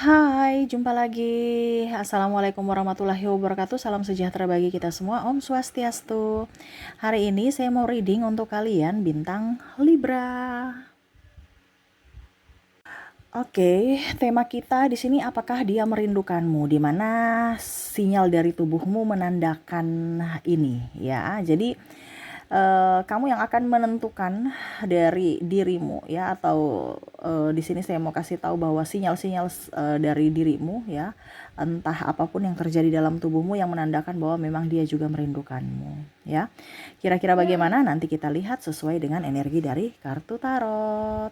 Hai, jumpa lagi. Assalamualaikum warahmatullahi wabarakatuh. Salam sejahtera bagi kita semua. Om Swastiastu. Hari ini saya mau reading untuk kalian bintang Libra. Oke, tema kita di sini apakah dia merindukanmu? Di mana sinyal dari tubuhmu menandakan ini, ya. Jadi kamu yang akan menentukan dari dirimu, ya, atau di sini saya mau kasih tahu bahwa sinyal-sinyal dari dirimu, ya, entah apapun yang terjadi dalam tubuhmu yang menandakan bahwa memang dia juga merindukanmu, ya. Kira-kira bagaimana? Nanti kita lihat sesuai dengan energi dari kartu tarot.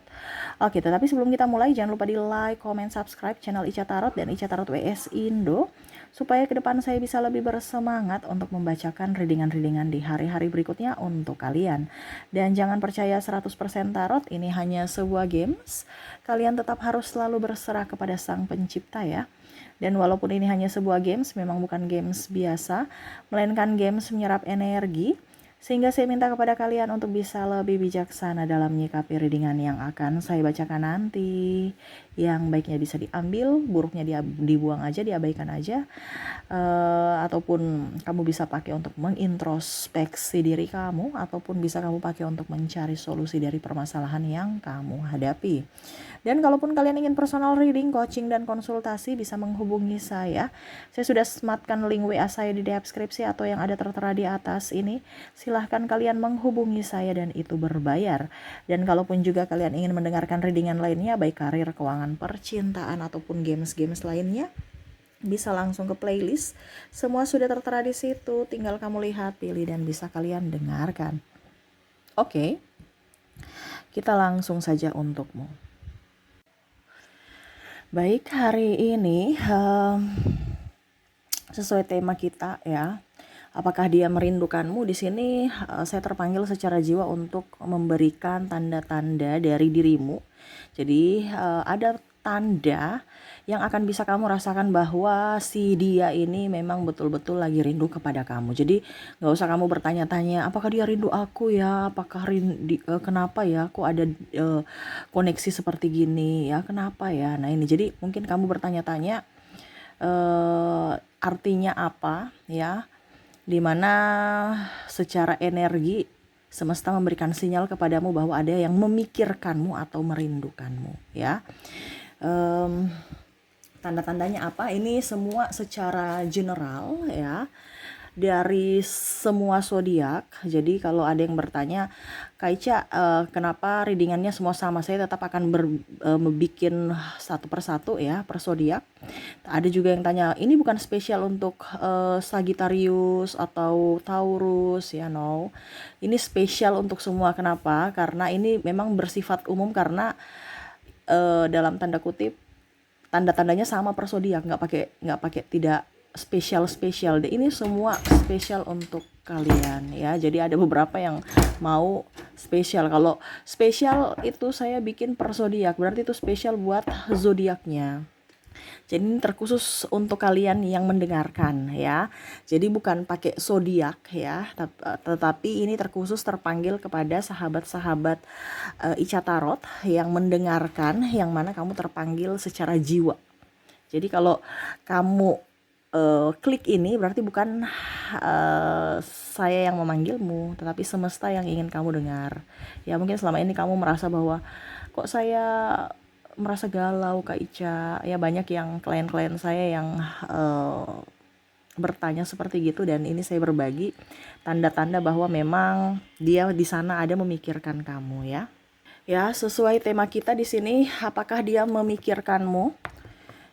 Oke, tetapi sebelum kita mulai jangan lupa di like, comment, subscribe channel Ica Tarot dan Ica Tarot WS Indo supaya ke depan saya bisa lebih bersemangat untuk membacakan readingan-readingan di hari-hari berikutnya untuk kalian. Dan jangan percaya 100% tarot, ini hanya sebuah games. Kalian tetap harus selalu berserah kepada Sang Pencipta, ya. Dan walaupun ini hanya sebuah games, memang bukan games biasa, melainkan games menyerap energi. Sehingga saya minta kepada kalian untuk bisa lebih bijaksana dalam menyikapi readingan yang akan saya bacakan nanti. Yang baiknya bisa diambil, buruknya dibuang aja, diabaikan aja. Ataupun kamu bisa pakai untuk mengintrospeksi diri kamu, ataupun bisa kamu pakai untuk mencari solusi dari permasalahan yang kamu hadapi. Dan kalaupun kalian ingin personal reading, coaching, dan konsultasi, bisa menghubungi saya. Saya sudah sematkan link WA saya di deskripsi atau yang ada tertera di atas ini. Silahkan kalian menghubungi saya dan itu berbayar. Dan kalaupun juga kalian ingin mendengarkan readingan lainnya, baik karir, keuangan, percintaan, ataupun games-games lainnya, bisa langsung ke playlist. Semua sudah tertera di situ, tinggal kamu lihat, pilih, dan bisa kalian dengarkan. Oke, kita langsung saja untukmu. Baik, hari ini sesuai tema kita, ya. Apakah dia merindukanmu? Di sini saya terpanggil secara jiwa untuk memberikan tanda-tanda dari dirimu. Jadi ada tanda yang akan bisa kamu rasakan bahwa si dia ini memang betul-betul lagi rindu kepada kamu. Jadi nggak usah kamu bertanya-tanya, apakah dia rindu aku ya? Apakah kenapa ya? Kok ada koneksi seperti gini ya? Kenapa ya? Nah ini, jadi mungkin kamu bertanya-tanya artinya apa, ya? Dimana secara energi semesta memberikan sinyal kepadamu bahwa ada yang memikirkanmu atau merindukanmu, ya. Tanda-tandanya apa? Ini semua secara general, ya, dari semua zodiak. Jadi kalau ada yang bertanya, Kak Ica, kenapa readingannya semua sama? Saya tetap akan bikin satu persatu, ya, per zodiak. Ada juga yang tanya, ini bukan spesial untuk Sagittarius atau Taurus, ya, no. Ini spesial untuk semua. Kenapa? Karena ini memang bersifat umum, karena dalam tanda kutip tanda-tandanya sama per zodiak, nggak pakai tidak spesial deh. Ini semua spesial untuk kalian, ya. Jadi ada beberapa yang mau spesial. Kalau spesial itu saya bikin per zodiak, berarti itu spesial buat zodiaknya. Jadi ini terkhusus untuk kalian yang mendengarkan, ya. Jadi bukan pakai zodiak, ya, tetapi ini terkhusus terpanggil kepada sahabat-sahabat Ica Tarot yang mendengarkan, yang mana kamu terpanggil secara jiwa. Jadi kalau kamu klik ini berarti bukan saya yang memanggilmu, tetapi semesta yang ingin kamu dengar. Ya mungkin selama ini kamu merasa bahwa kok saya merasa galau Kak Ica, ya banyak yang klien-klien saya yang bertanya seperti gitu, dan ini saya berbagi tanda-tanda bahwa memang dia di sana ada memikirkan kamu, ya. Ya, sesuai tema kita di sini, apakah dia memikirkanmu?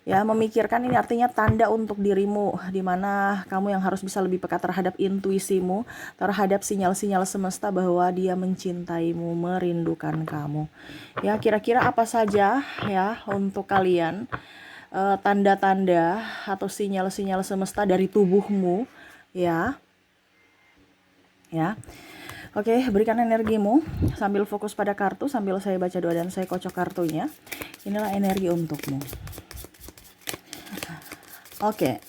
Ya, memikirkan ini artinya tanda untuk dirimu, di mana kamu yang harus bisa lebih peka terhadap intuisimu, terhadap sinyal-sinyal semesta bahwa dia mencintaimu, merindukan kamu. Ya, kira-kira apa saja, ya, untuk kalian tanda-tanda atau sinyal-sinyal semesta dari tubuhmu, ya. Ya. Oke, berikan energimu sambil fokus pada kartu, sambil saya baca doa dan saya kocok kartunya. Inilah energi untukmu. Oke,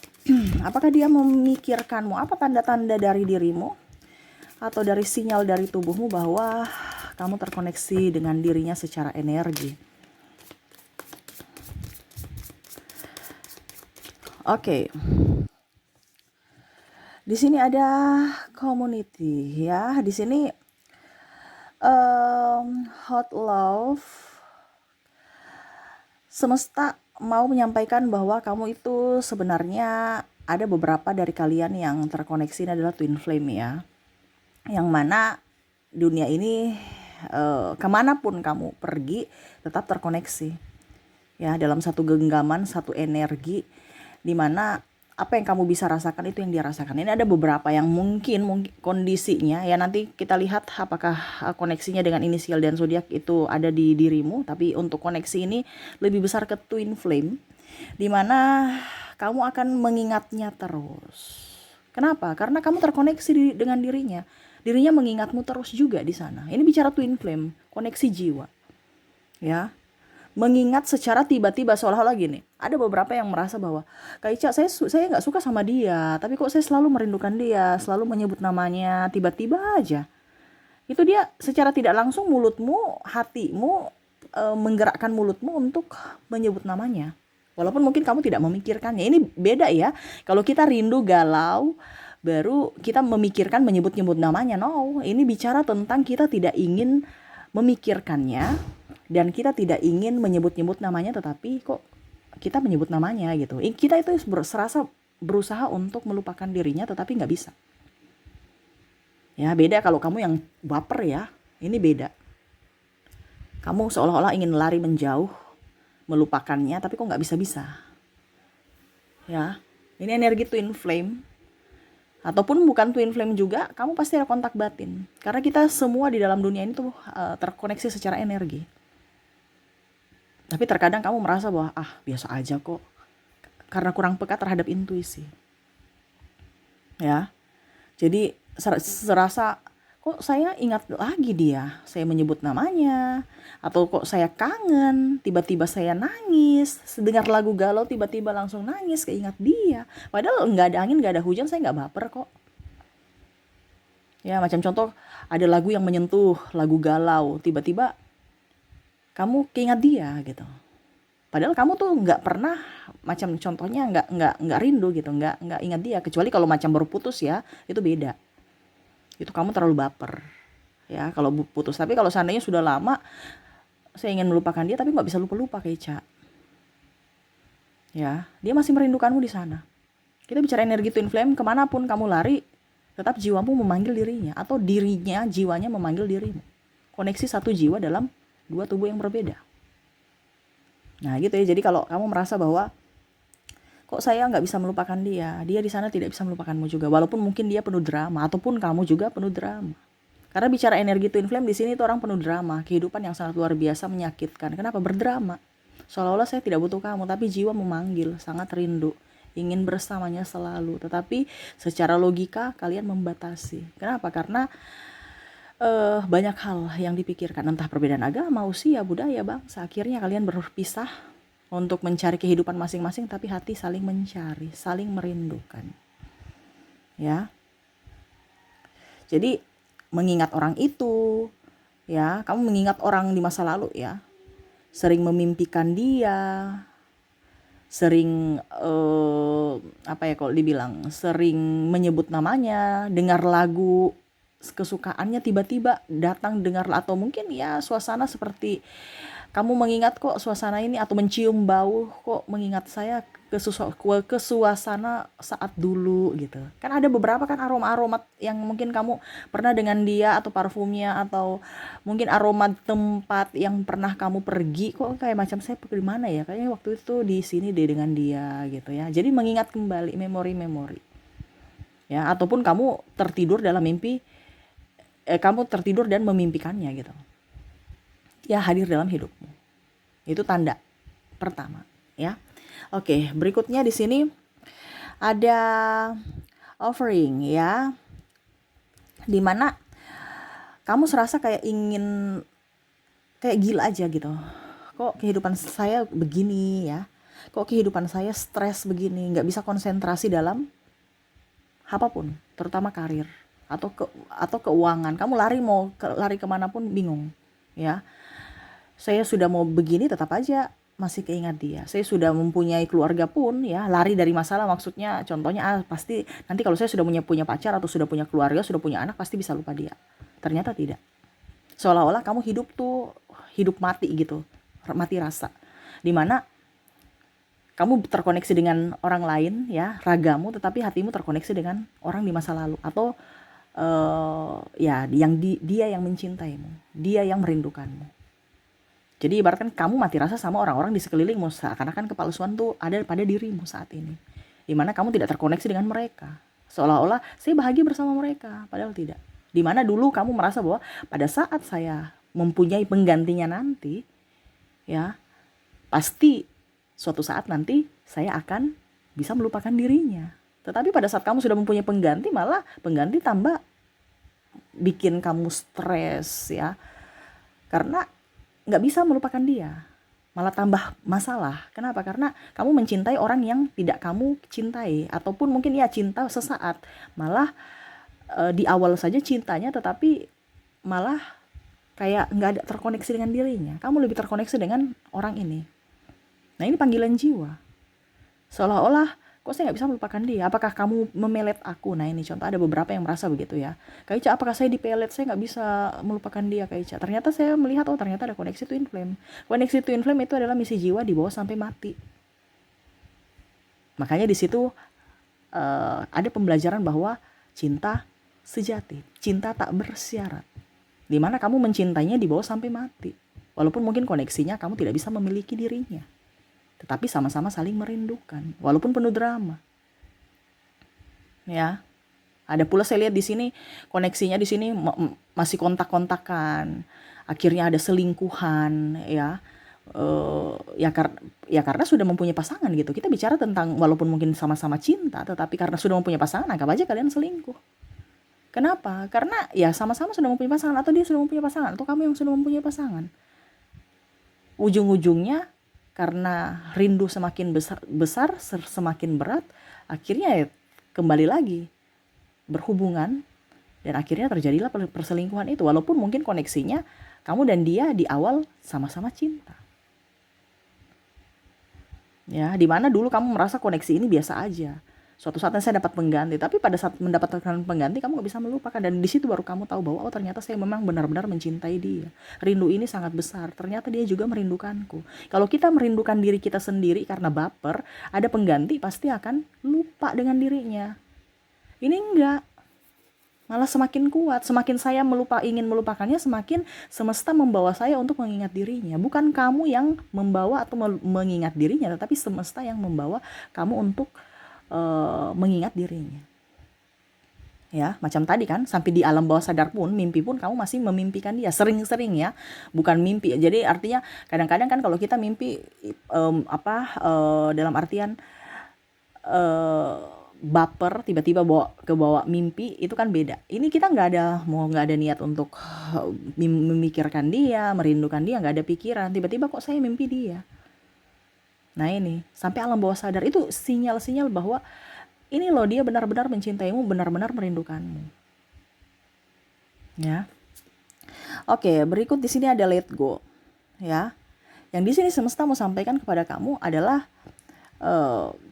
apakah dia memikirkanmu? Apa tanda-tanda dari dirimu atau dari sinyal dari tubuhmu bahwa kamu terkoneksi dengan dirinya secara energi? Oke, di sini ada community ya. Di sini hot love, semesta mau menyampaikan bahwa kamu itu sebenarnya ada beberapa dari kalian yang terkoneksi, ini adalah twin flame ya. Yang mana dunia ini kemanapun kamu pergi tetap terkoneksi ya, dalam satu genggaman, satu energi, dimana apa yang kamu bisa rasakan itu yang dia rasakan. Ini ada beberapa yang mungkin kondisinya ya, nanti kita lihat apakah koneksinya dengan inisial dan zodiak itu ada di dirimu. Tapi untuk koneksi ini lebih besar ke twin flame, dimana kamu akan mengingatnya terus. Kenapa? Karena kamu terkoneksi dengan dirinya. Dirinya mengingatmu terus juga di sana. Ini bicara twin flame, koneksi jiwa. Ya, mengingat secara tiba-tiba, seolah-olah gini. Ada beberapa yang merasa bahwa Kak Ica, saya nggak suka sama dia, tapi kok saya selalu merindukan dia, selalu menyebut namanya, tiba-tiba aja. Itu dia secara tidak langsung mulutmu, hatimu menggerakkan mulutmu untuk menyebut namanya. Walaupun mungkin kamu tidak memikirkannya. Ini beda ya. Kalau kita rindu, galau, baru kita memikirkan menyebut-nyebut namanya. No, ini bicara tentang kita tidak ingin memikirkannya, dan kita tidak ingin menyebut-nyebut namanya, tetapi kok kita menyebut namanya gitu. Kita itu serasa berusaha untuk melupakan dirinya, tetapi nggak bisa. Ya, beda kalau kamu yang baper ya. Ini beda. Kamu seolah-olah ingin lari menjauh, melupakannya, tapi kok nggak bisa-bisa. Ya, ini energi twin flame. Ataupun bukan twin flame juga, kamu pasti ada kontak batin. Karena kita semua di dalam dunia ini tuh terkoneksi secara energi. Tapi terkadang kamu merasa bahwa biasa aja kok, karena kurang peka terhadap intuisi. Ya. Jadi serasa kok saya ingat lagi dia, saya menyebut namanya, atau kok saya kangen, tiba-tiba saya nangis, dengar lagu galau tiba-tiba langsung nangis, keingat dia. Padahal nggak ada angin, nggak ada hujan, saya nggak baper kok. Ya, macam contoh, ada lagu yang menyentuh, lagu galau, tiba-tiba kamu keingat dia gitu. Padahal kamu tuh nggak pernah, macam contohnya nggak rindu gitu, nggak ingat dia, kecuali kalau macam baru putus ya, itu beda. Itu kamu terlalu baper ya kalau putus. Tapi kalau seandainya sudah lama, saya ingin melupakan dia tapi nggak bisa lupa kayak Ica. Ya, dia masih merindukanmu di sana. Kita bicara energi twin flame, kemanapun kamu lari, tetap jiwamu memanggil dirinya, atau dirinya, jiwanya memanggil dirimu. Koneksi satu jiwa dalam dua tubuh yang berbeda. Nah gitu ya. Jadi kalau kamu merasa bahwa kok saya nggak bisa melupakan dia di sana tidak bisa melupakanmu juga, walaupun mungkin dia penuh drama, ataupun kamu juga penuh drama. Karena bicara energi twin flame di sini itu orang penuh drama, kehidupan yang sangat luar biasa menyakitkan. Kenapa berdrama? Seolah-olah saya tidak butuh kamu, tapi jiwa memanggil, sangat rindu, ingin bersamanya selalu. Tetapi secara logika kalian membatasi. Kenapa? Karena banyak hal yang dipikirkan, entah perbedaan agama, usia, budaya, bangsa. Akhirnya kalian berpisah untuk mencari kehidupan masing-masing, tapi hati saling mencari, saling merindukan. Ya. Jadi mengingat orang itu, ya, kamu mengingat orang di masa lalu ya. Sering memimpikan dia, sering kalau dibilang, sering menyebut namanya, dengar lagu kesukaannya tiba-tiba datang dengar, atau mungkin ya suasana seperti kamu mengingat kok suasana ini, atau mencium bau kok mengingat saya ke suasana saat dulu gitu. Kan ada beberapa kan aroma-aroma yang mungkin kamu pernah dengan dia, atau parfumnya, atau mungkin aroma tempat yang pernah kamu pergi, kok kayak macam saya pergi mana ya, kayaknya waktu itu di sini deh dengan dia gitu ya. Jadi mengingat kembali memori-memori. Ya, ataupun kamu tertidur dalam mimpi, kamu tertidur dan memimpikannya gitu. Ya, hadir dalam hidupmu. Itu tanda pertama, ya. Oke, berikutnya di sini ada offering ya. Dimana kamu serasa kayak ingin, kayak gila aja gitu. Kok kehidupan saya begini ya? Kok kehidupan saya stres begini, nggak bisa konsentrasi dalam apapun, terutama karir atau keuangan. Kamu lari kemanapun bingung ya. Saya sudah mau begini, tetap aja masih keingat dia. Saya sudah mempunyai keluarga pun ya, lari dari masalah, maksudnya contohnya pasti nanti kalau saya sudah punya pacar atau sudah punya keluarga, sudah punya anak, pasti bisa lupa dia. Ternyata tidak. Seolah-olah kamu hidup tuh hidup mati gitu, mati rasa. Dimana kamu terkoneksi dengan orang lain ya, ragamu, tetapi hatimu terkoneksi dengan orang di masa lalu, atau ya dia yang mencintaimu, dia yang merindukanmu. Jadi ibaratkan kamu mati rasa sama orang-orang di sekelilingmu, seakan-akan kepalsuan tuh ada pada dirimu saat ini, dimana kamu tidak terkoneksi dengan mereka, seolah-olah saya bahagia bersama mereka, padahal tidak. Dimana dulu kamu merasa bahwa pada saat saya mempunyai penggantinya nanti, ya pasti suatu saat nanti saya akan bisa melupakan dirinya. Tetapi pada saat kamu sudah mempunyai pengganti, malah pengganti tambah bikin kamu stres ya, karena nggak bisa melupakan dia, malah tambah masalah. Kenapa? Karena kamu mencintai orang yang tidak kamu cintai, ataupun mungkin ya cinta sesaat, malah di awal saja cintanya, tetapi malah kayak nggak ada terkoneksi dengan dirinya. Kamu lebih terkoneksi dengan orang ini. Nah ini panggilan jiwa. Seolah-olah kok saya nggak bisa melupakan dia. Apakah kamu memelet aku? Nah ini contoh, ada beberapa yang merasa begitu ya. Kak Ica, apakah saya dipelet? Saya nggak bisa melupakan dia, Kak Ica. Ternyata saya melihat, oh ternyata ada koneksi twin flame. Koneksi twin flame itu adalah misi jiwa dibawa sampai mati. Makanya di situ ada pembelajaran bahwa cinta sejati, cinta tak bersyarat, dimana kamu mencintainya dibawa sampai mati. Walaupun mungkin koneksinya kamu tidak bisa memiliki dirinya, tetapi sama-sama saling merindukan, walaupun penuh drama. Ya, ada pula saya lihat di sini koneksinya di sini masih kontak-kontakan, akhirnya ada selingkuhan ya. Ya karena sudah mempunyai pasangan gitu. Kita bicara tentang walaupun mungkin sama-sama cinta, tetapi karena sudah mempunyai pasangan, anggap aja kalian selingkuh. Kenapa? Karena ya sama-sama sudah mempunyai pasangan, atau dia sudah mempunyai pasangan, atau kamu yang sudah mempunyai pasangan. Ujung-ujungnya karena rindu semakin besar, semakin berat, akhirnya ya kembali lagi berhubungan, dan akhirnya terjadilah perselingkuhan itu. Walaupun mungkin koneksinya kamu dan dia di awal sama-sama cinta. Ya, dimana dulu kamu merasa koneksi ini biasa aja. Suatu saat saya dapat pengganti, tapi pada saat mendapatkan pengganti kamu gak bisa melupakan, dan di situ baru kamu tahu bahwa oh ternyata saya memang benar-benar mencintai dia. Rindu ini sangat besar. Ternyata dia juga merindukanku. Kalau kita merindukan diri kita sendiri karena baper, ada pengganti pasti akan lupa dengan dirinya. Ini enggak. Malah semakin kuat, semakin saya ingin melupakannya, semakin semesta membawa saya untuk mengingat dirinya. Bukan kamu yang membawa atau mengingat dirinya, tetapi semesta yang membawa kamu untuk mengingat dirinya. Ya, macam tadi kan, sampai di alam bawah sadar pun, mimpi pun kamu masih memimpikan dia, sering-sering ya, bukan mimpi. Jadi artinya kadang-kadang kan kalau kita mimpi dalam artian baper, tiba-tiba bawa mimpi, itu kan beda. Ini kita nggak ada niat untuk memikirkan dia, merindukan dia, nggak ada pikiran, tiba-tiba kok saya mimpi dia. Nah ini sampai alam bawah sadar itu sinyal-sinyal bahwa ini loh, dia benar-benar mencintaimu, benar-benar merindukanmu. Ya. Oke, berikut di sini ada let go. Ya. Yang di sini semesta mau sampaikan kepada kamu adalah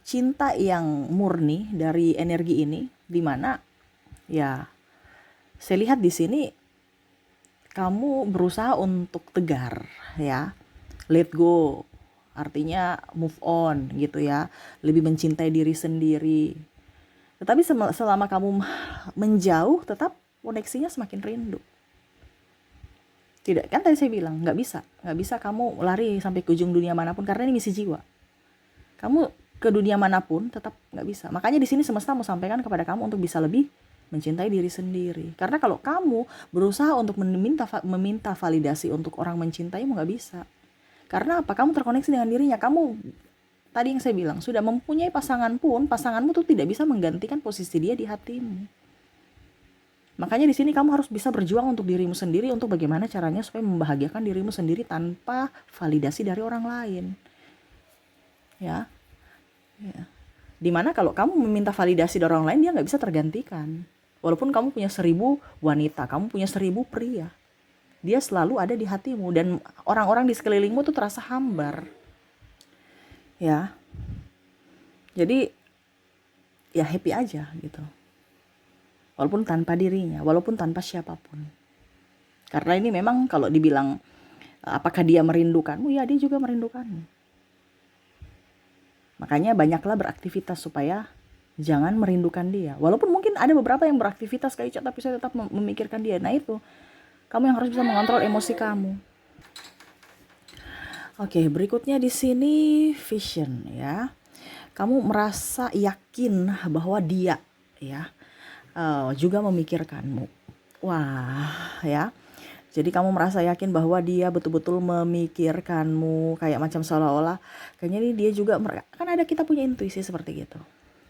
cinta yang murni dari energi ini, dimana ya saya lihat di sini kamu berusaha untuk tegar ya, let go artinya move on gitu ya, lebih mencintai diri sendiri. Tetapi selama kamu menjauh, tetap koneksinya semakin rindu. Tidak kan tadi saya bilang nggak bisa kamu lari sampai ke ujung dunia manapun, karena ini misi jiwa. Kamu ke dunia manapun tetap nggak bisa. Makanya di sini semesta mau sampaikan kepada kamu untuk bisa lebih mencintai diri sendiri. Karena kalau kamu berusaha untuk meminta validasi untuk orang mencintaimu, nggak bisa. Karena apa? Kamu terkoneksi dengan dirinya. Kamu tadi yang saya bilang, sudah mempunyai pasangan pun, pasanganmu tuh tidak bisa menggantikan posisi dia di hatimu. Makanya di sini kamu harus bisa berjuang untuk dirimu sendiri, untuk bagaimana caranya supaya membahagiakan dirimu sendiri tanpa validasi dari orang lain. Ya. Dimana kalau kamu meminta validasi dari orang lain, dia nggak bisa tergantikan. Walaupun kamu punya 1000 wanita, kamu punya 1000 pria, dia selalu ada di hatimu, dan orang-orang di sekelilingmu tuh terasa hambar. ya. Jadi ya happy aja gitu. Walaupun tanpa dirinya, walaupun tanpa siapapun. Karena ini memang kalau dibilang apakah dia merindukanmu, ya dia juga merindukanmu. Makanya banyaklah beraktivitas supaya jangan merindukan dia. Walaupun mungkin ada beberapa yang beraktivitas kayak tapi saya tetap memikirkan dia. Nah itu, kamu yang harus bisa mengontrol emosi kamu. Oke, berikutnya di sini vision ya. Kamu merasa yakin bahwa dia ya juga memikirkanmu. Wah, ya. Jadi kamu merasa yakin bahwa dia betul-betul memikirkanmu, kayak macam seolah-olah kayaknya nih dia juga, kan ada, kita punya intuisi seperti gitu.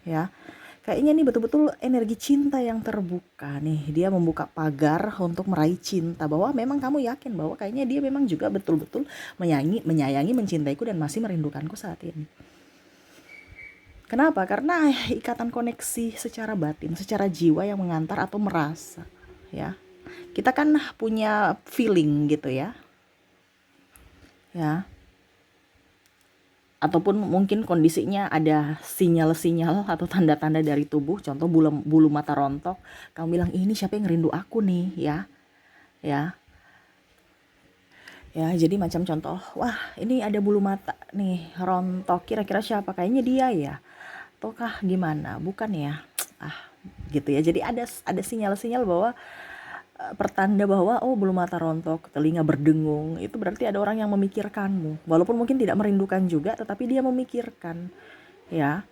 Ya. Kayaknya nih betul-betul energi cinta yang terbuka nih. Dia membuka pagar untuk meraih cinta, bahwa memang kamu yakin bahwa kayaknya dia memang juga betul-betul menyayangi, mencintaiku dan masih merindukanku saat ini. Kenapa? Karena ikatan koneksi secara batin, secara jiwa yang mengantar atau merasa, ya. Kita kan punya feeling gitu ya. Ya. Ataupun mungkin kondisinya ada sinyal-sinyal atau tanda-tanda dari tubuh, contoh bulu mata rontok, kamu bilang ini siapa yang ngerindu aku nih, ya. Ya. Ya, jadi macam contoh, wah ini ada bulu mata nih rontok, kira-kira siapa? Kayaknya dia ya. Ataukah gimana? Bukan ya. Ah, gitu ya. Jadi ada sinyal-sinyal bahwa pertanda bahwa oh bulu mata rontok, telinga berdengung, itu berarti ada orang yang memikirkanmu. Walaupun mungkin tidak merindukan juga, tetapi dia memikirkan, ya.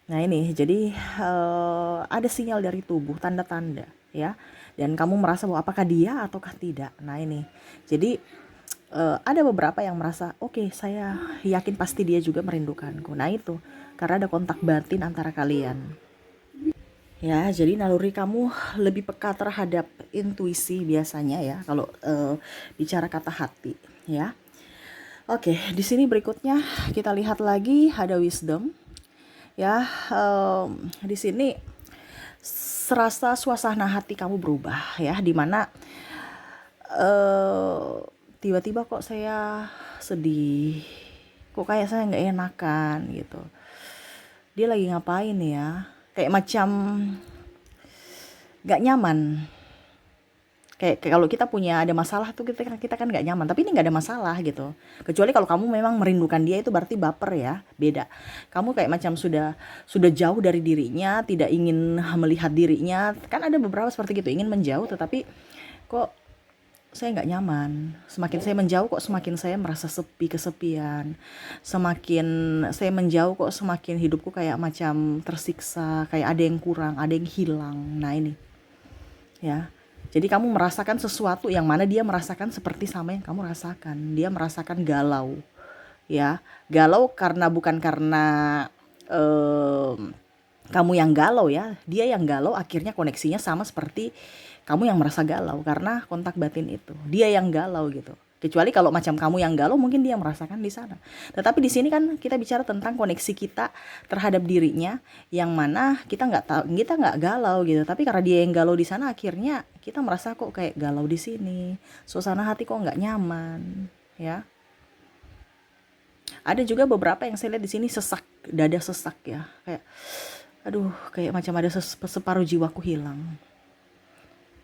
Nah ini, jadi ada sinyal dari tubuh, tanda-tanda, ya. Dan kamu merasa bahwa apakah dia ataukah tidak. Nah ini, jadi ada beberapa yang merasa, oke, saya yakin pasti dia juga merindukanku. Nah itu, karena ada kontak batin antara kalian. Ya, jadi naluri kamu lebih peka terhadap intuisi biasanya ya, kalau bicara kata hati, ya. Oke, di sini berikutnya kita lihat lagi ada wisdom, ya. Di sini serasa suasana hati kamu berubah, ya, dimana tiba-tiba kok saya sedih, kok kayak saya nggak enakan gitu. Dia lagi ngapain ya? Kayak macam nggak nyaman. Kayak kalau kita punya ada masalah tuh kita kan nggak nyaman, tapi ini nggak ada masalah gitu. Kecuali kalau kamu memang merindukan dia, itu berarti baper ya, beda. Kamu kayak macam sudah jauh dari dirinya, tidak ingin melihat dirinya. Kan ada beberapa seperti gitu, ingin menjauh tetapi kok saya nggak nyaman. Semakin saya menjauh kok semakin saya merasa sepi, kesepian. Semakin saya menjauh kok semakin hidupku kayak macam tersiksa, kayak ada yang kurang, ada yang hilang. Nah ini, ya. Jadi kamu merasakan sesuatu yang mana dia merasakan seperti sama yang kamu rasakan. Dia merasakan galau, ya. Galau karena bukan karena kamu yang galau ya. Dia yang galau, akhirnya koneksinya sama seperti kamu yang merasa galau karena kontak batin itu. Dia yang galau gitu. Kecuali kalau macam kamu yang galau, mungkin dia merasakan di sana. Tetapi di sini kan kita bicara tentang koneksi kita terhadap dirinya, yang mana kita nggak tahu, kita nggak galau gitu. Tapi karena dia yang galau di sana, akhirnya kita merasa kok kayak galau di sini. Suasana hati kok nggak nyaman, ya. Ada juga beberapa yang saya lihat di sini sesak, dada sesak ya. Kayak aduh, kayak macam ada separuh jiwaku hilang.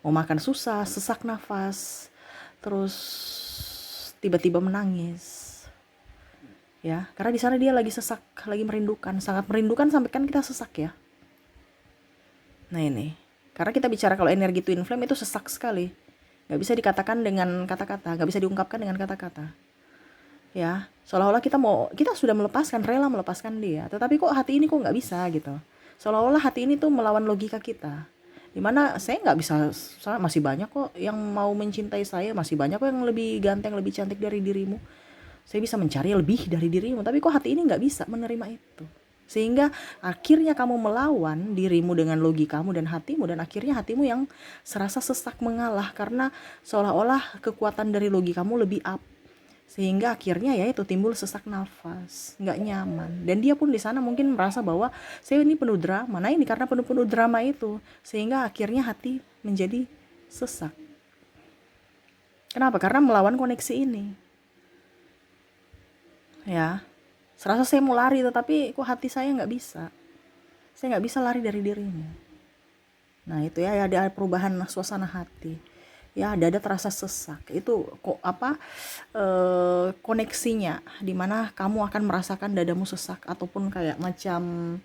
Mau makan susah, sesak nafas, terus tiba-tiba menangis, ya, karena di sana dia lagi sesak, lagi merindukan, sangat merindukan sampai kan kita sesak ya. Nah ini, karena kita bicara kalau energi twin flame itu sesak sekali, nggak bisa dikatakan dengan kata-kata, nggak bisa diungkapkan dengan kata-kata, ya. Seolah-olah kita sudah melepaskan, rela melepaskan dia, tetapi kok hati ini kok nggak bisa gitu. Seolah-olah hati ini tuh melawan logika kita. Dimana saya nggak bisa, masih banyak kok yang mau mencintai saya, masih banyak kok yang lebih ganteng, lebih cantik dari dirimu. Saya bisa mencari lebih dari dirimu, tapi kok hati ini nggak bisa menerima itu. Sehingga akhirnya kamu melawan dirimu dengan logikamu dan hatimu, dan akhirnya hatimu yang serasa sesak mengalah karena seolah-olah kekuatan dari logikamu lebih up. Sehingga akhirnya ya itu timbul sesak nafas, nggak nyaman. Dan dia pun di sana mungkin merasa bahwa saya ini penuh drama. Nah ini karena penuh drama itu, sehingga akhirnya hati menjadi sesak. Kenapa? Karena melawan koneksi ini, ya. Serasa saya mau lari, tetapi kok hati saya nggak bisa. Saya nggak bisa lari dari dirimu. Nah itu ya, ada perubahan suasana hati. Ya, dada terasa sesak. Itu kok apa, koneksinya, dimana kamu akan merasakan dadamu sesak ataupun kayak macam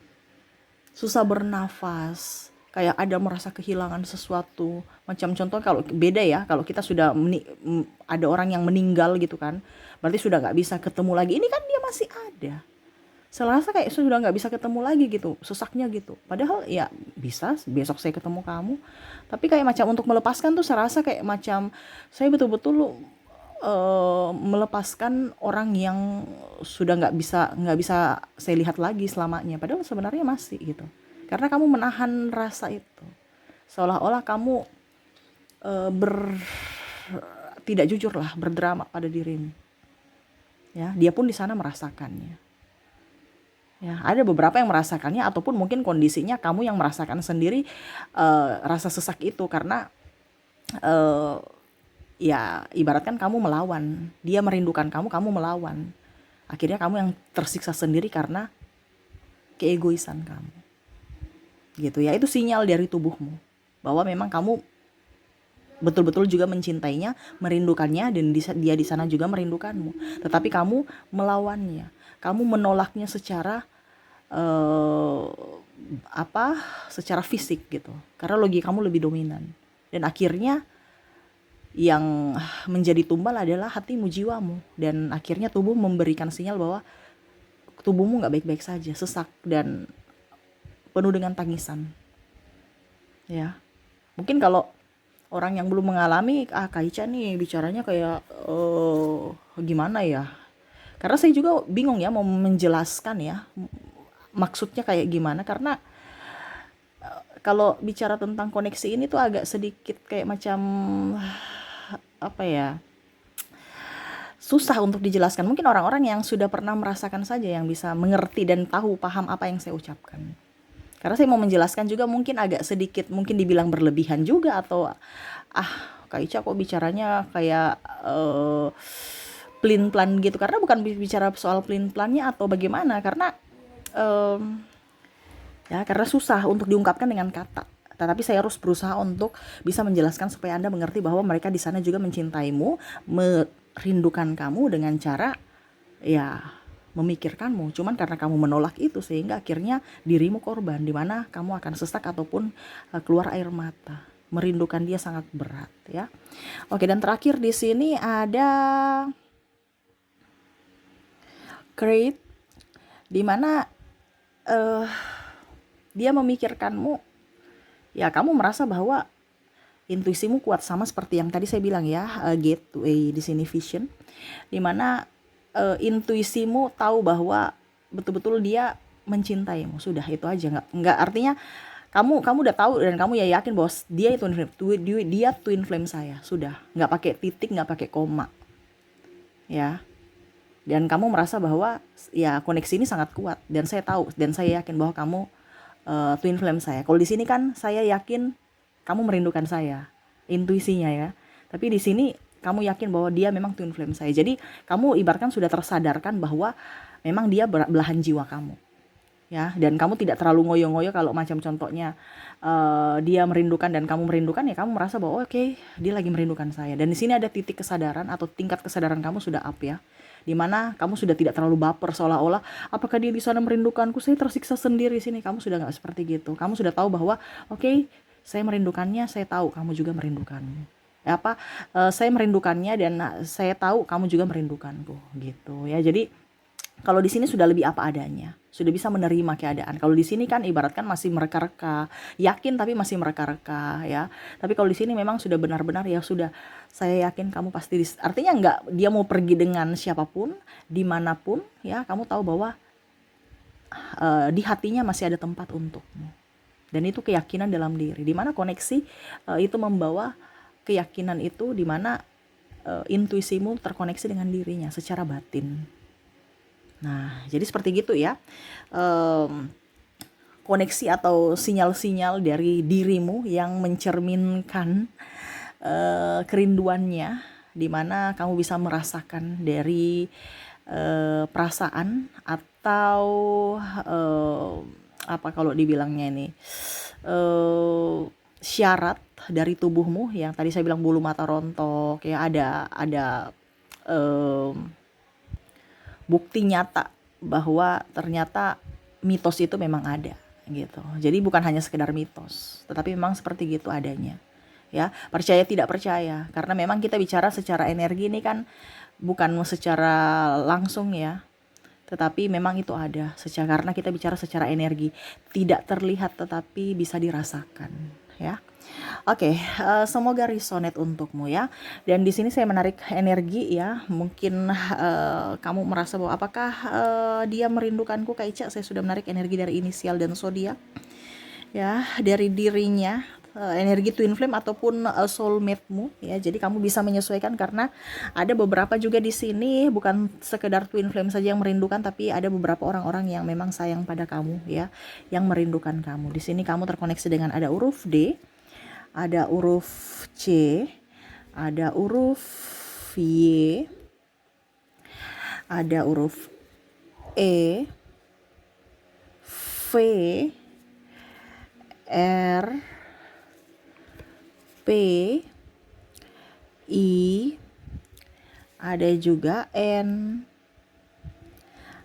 susah bernafas, kayak ada merasa kehilangan sesuatu. Macam contoh, kalau beda ya, kalau kita sudah ada orang yang meninggal gitu kan, berarti sudah nggak bisa ketemu lagi. Ini kan dia masih ada. Saya rasa kayak sudah nggak bisa ketemu lagi gitu, sesaknya gitu. Padahal ya bisa besok saya ketemu kamu. Tapi kayak macam untuk melepaskan tuh saya rasa kayak macam saya betul-betul melepaskan orang yang sudah nggak bisa saya lihat lagi selamanya. Padahal sebenarnya masih gitu. Karena kamu menahan rasa itu, seolah-olah kamu tidak jujur lah, berdrama pada dirimu. Ya, dia pun di sana merasakannya. Ya, ada beberapa yang merasakannya ataupun mungkin kondisinya kamu yang merasakan sendiri rasa sesak itu karena ya ibaratkan kamu melawan, dia merindukan kamu, kamu melawan. Akhirnya kamu yang tersiksa sendiri karena keegoisan kamu. Gitu ya, itu sinyal dari tubuhmu bahwa memang kamu betul-betul juga mencintainya, merindukannya, dan dia di sana juga merindukanmu. Tetapi kamu melawannya, kamu menolaknya secara secara fisik gitu. Karena logika kamu lebih dominan. Dan akhirnya yang menjadi tumbal adalah hatimu, jiwamu, dan akhirnya tubuh memberikan sinyal bahwa tubuhmu nggak baik-baik saja, sesak dan penuh dengan tangisan. Ya, mungkin kalau orang yang belum mengalami, Kak Ica nih bicaranya kayak gimana ya? Karena saya juga bingung ya mau menjelaskan ya maksudnya kayak gimana, karena kalau bicara tentang koneksi ini tuh agak sedikit kayak macam apa ya, susah untuk dijelaskan. Mungkin orang-orang yang sudah pernah merasakan saja yang bisa mengerti dan tahu paham apa yang saya ucapkan. Karena saya mau menjelaskan juga mungkin agak sedikit mungkin dibilang berlebihan juga, atau Kak Ica kok bicaranya kayak plan gitu. Karena bukan bicara soal plan-plannya atau bagaimana, karena ya karena susah untuk diungkapkan dengan kata. Tetapi saya harus berusaha untuk bisa menjelaskan supaya Anda mengerti bahwa mereka di sana juga mencintaimu, merindukan kamu dengan cara ya memikirkanmu. Cuman karena kamu menolak itu sehingga akhirnya dirimu korban, di mana kamu akan sesak ataupun keluar air mata. Merindukan dia sangat berat ya. Oke, dan terakhir di sini ada create, di mana dia memikirkanmu. Ya, kamu merasa bahwa intuisimu kuat, sama seperti yang tadi saya bilang ya, gateway di sini vision, dimana intuisimu tahu bahwa betul-betul dia mencintaimu. Sudah itu aja, nggak artinya kamu udah tahu dan kamu ya yakin bahwa dia twin flame saya. Sudah, nggak pakai titik, nggak pakai koma ya. Dan kamu merasa bahwa ya koneksi ini sangat kuat, dan saya tahu dan saya yakin bahwa kamu twin flame saya. Kalau di sini kan saya yakin kamu merindukan saya, intuisinya ya. Tapi di sini kamu yakin bahwa dia memang twin flame saya. Jadi kamu ibaratkan sudah tersadarkan bahwa memang dia belahan jiwa kamu. Ya, dan kamu tidak terlalu ngoyo-ngoyo kalau macam contohnya dia merindukan dan kamu merindukan, ya kamu merasa bahwa oke, dia lagi merindukan saya. Dan di sini ada titik kesadaran atau tingkat kesadaran kamu sudah up ya. Dimana kamu sudah tidak terlalu baper seolah-olah apakah dia di sana merindukanku, saya tersiksa sendiri sini. Kamu sudah nggak seperti gitu. Kamu sudah tahu bahwa oke, saya merindukannya, saya tahu kamu juga merindukanmu. Saya merindukannya dan saya tahu kamu juga merindukanku gitu ya. Jadi kalau di sini sudah lebih apa adanya, sudah bisa menerima keadaan. Kalau di sini kan ibaratkan masih mereka-reka, yakin tapi masih mereka-reka ya. Tapi kalau di sini memang sudah benar-benar ya sudah, saya yakin kamu pasti artinya enggak dia mau pergi dengan siapapun, dimanapun ya, kamu tahu bahwa di hatinya masih ada tempat untukmu. Dan itu keyakinan dalam diri, dimana koneksi itu membawa keyakinan itu, dimana intuisimu terkoneksi dengan dirinya secara batin. Nah, jadi seperti gitu ya, koneksi atau sinyal-sinyal dari dirimu yang mencerminkan kerinduannya, di mana kamu bisa merasakan dari perasaan atau eh, apa kalau dibilangnya ini, eh, syarat dari tubuhmu yang tadi saya bilang bulu mata rontok ya, ada eh, bukti nyata bahwa ternyata mitos itu memang ada gitu. Jadi bukan hanya sekedar mitos, tetapi memang seperti gitu adanya. Ya, percaya tidak percaya, karena memang kita bicara secara energi ini kan bukan secara langsung ya, tetapi memang itu ada secara, karena kita bicara secara energi, tidak terlihat tetapi bisa dirasakan ya. Oke, semoga resonate untukmu ya. Dan di sini saya menarik energi ya. Mungkin kamu merasa bahwa apakah dia merindukanku, Kak Ica? Saya sudah menarik energi dari inisial dan zodiak ya, dari dirinya, energi twin flame ataupun soulmate-mu ya. Jadi kamu bisa menyesuaikan, karena ada beberapa juga di sini bukan sekedar twin flame saja yang merindukan, tapi ada beberapa orang-orang yang memang sayang pada kamu ya, yang merindukan kamu. Di sini kamu terkoneksi dengan ada huruf D, ada huruf C, ada huruf Y, ada huruf E, V, R, P, I, ada juga N,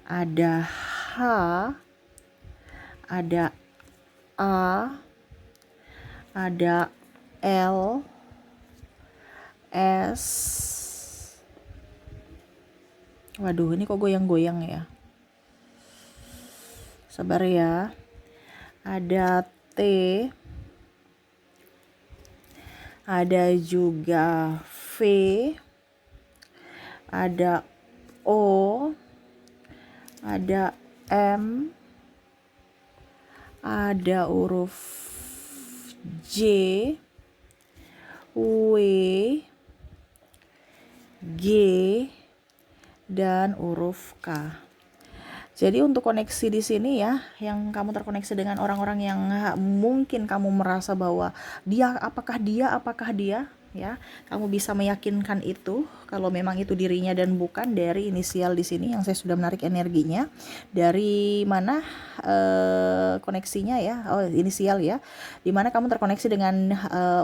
ada H, ada A, ada L, S. Waduh, ini kok goyang-goyang ya. Sabar ya. Ada T, ada juga V, ada O, ada M, ada huruf J, W, G, dan huruf K. Jadi untuk koneksi di sini ya, yang kamu terkoneksi dengan orang-orang yang mungkin kamu merasa bahwa apakah dia ya, kamu bisa meyakinkan itu kalau memang itu dirinya dan bukan dari inisial di sini yang saya sudah menarik energinya. Dari mana koneksinya ya? Oh, inisial ya. Di mana kamu terkoneksi dengan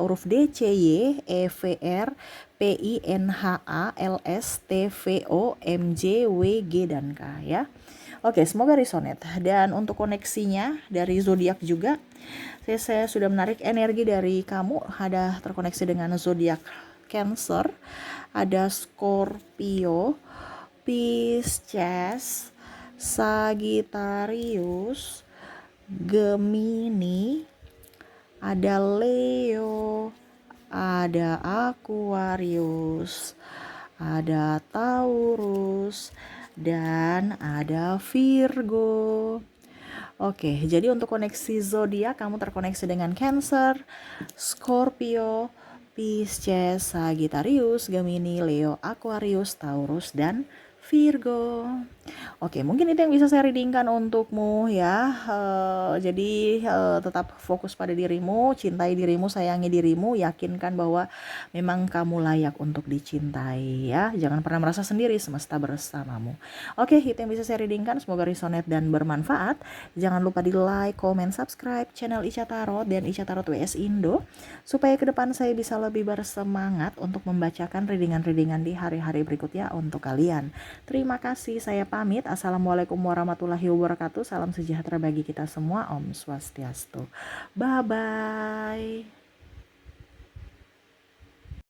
huruf D, C, Y, E, V, R, P, I, N, H, A, L, S, T, V, O, M, J, W, G, dan K ya. Oke, semoga resonate. Dan untuk koneksinya dari zodiak juga, saya sudah menarik energi dari kamu, ada terkoneksi dengan zodiak Cancer, ada Scorpio, Pisces, Sagittarius, Gemini, ada Leo, ada Aquarius, ada Taurus, dan ada Virgo. Oke, jadi untuk koneksi zodiak kamu terkoneksi dengan Cancer, Scorpio, Pisces, Sagittarius, Gemini, Leo, Aquarius, Taurus, dan Virgo. Oke, mungkin itu yang bisa saya readingkan untukmu ya. Jadi tetap fokus pada dirimu, cintai dirimu, sayangi dirimu, yakinkan bahwa memang kamu layak untuk dicintai ya. Jangan pernah merasa sendiri, semesta bersamamu. Oke, itu yang bisa saya readingkan. Semoga resonate dan bermanfaat. Jangan lupa di like, comment, subscribe channel Ica Tarot dan Ica Tarot WS Indo, supaya ke depan saya bisa lebih bersemangat untuk membacakan readingan-readingan di hari-hari berikutnya untuk kalian. Terima kasih, saya pamit. Assalamualaikum warahmatullahi wabarakatuh. Salam sejahtera bagi kita semua. Om Swastiastu. Bye-bye.